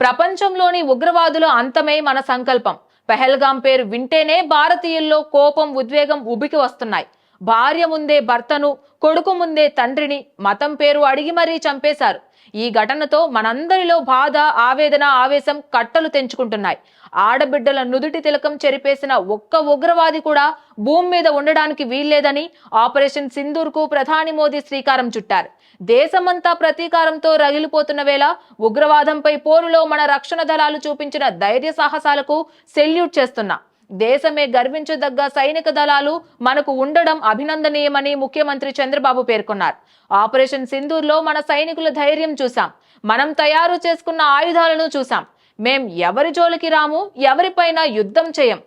ప్రపంచంలోని ఉగ్రవాదుల అంతమే మన సంకల్పం. పెహల్గాం పేరు వింటేనే భారతీయుల్లో కోపం, ఉద్వేగం ఉబికి వస్తున్నాయి. భార్య ముందే భర్తను, కొడుకు ముందే తండ్రిని మతం పేరు అడిగి మరీ చంపేశారు. ఈ ఘటనతో మనందరిలో బాధ, ఆవేదన, ఆవేశం కట్టలు తెంచుకుంటున్నాయి. ఆడబిడ్డల నుదుటి తిలకం చెరిపేసిన ఒక్క ఉగ్రవాది కూడా భూమి మీద ఉండడానికి వీల్లేదని ఆపరేషన్ సింధూర్ కు ప్రధాని మోదీ శ్రీకారం చుట్టారు. దేశమంతా ప్రతీకారంతో రగిలిపోతున్న వేళ ఉగ్రవాదంపై పోరులో మన రక్షణ దళాలు చూపించిన ధైర్య సాహసాలకు సెల్యూట్ చేస్తున్నా. దేశమే గర్వించదగ్గ సైనిక దళాలు మనకు ఉండడం అభినందనీయమని ముఖ్యమంత్రి చంద్రబాబు పేర్కొన్నారు. ఆపరేషన్ సింధూర్ లో మన సైనికుల ధైర్యం చూసాం. మనం తయారు చేసుకున్న ఆయుధాలను చూసాం. మేం ఎవరి జోలికి రాము, ఎవరిపైన యుద్ధం చేయం.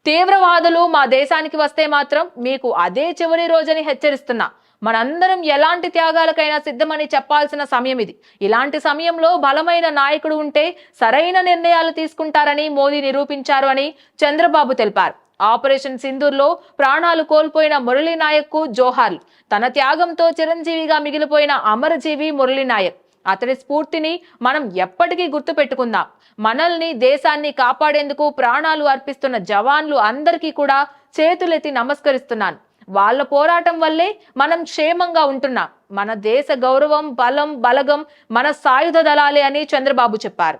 తీవ్రవాదులు మా దేశానికి వస్తే మాత్రం మీకు అదే చివరి రోజని హెచ్చరిస్తున్నా. మనందరం ఎలాంటి త్యాగాలకైనా సిద్ధమని చెప్పాల్సిన సమయం ఇది. ఇలాంటి సమయంలో బలమైన నాయకుడు ఉంటే సరైన నిర్ణయాలు తీసుకుంటారని మోదీ నిరూపించారు అని చంద్రబాబు తెలిపారు. ఆపరేషన్ సింధూర్ లో ప్రాణాలు కోల్పోయిన మురళీ నాయక్ కు జోహార్లు. తన త్యాగంతో చిరంజీవిగా మిగిలిపోయిన అమరజీవి మురళీ నాయక్. అతడి స్ఫూర్తిని మనం ఎప్పటికీ గుర్తు పెట్టుకుందాం. మనల్ని, దేశాన్ని కాపాడేందుకు ప్రాణాలు అర్పిస్తున్న జవాన్లు అందరికీ కూడా చేతులెత్తి నమస్కరిస్తున్నాను. వాళ్ళ పోరాటం వల్లే మనం క్షేమంగా ఉంటున్నాం. మన దేశ గౌరవం, బలం, బలగం మన సాయుధ దళాలే అని చంద్రబాబు చెప్పారు.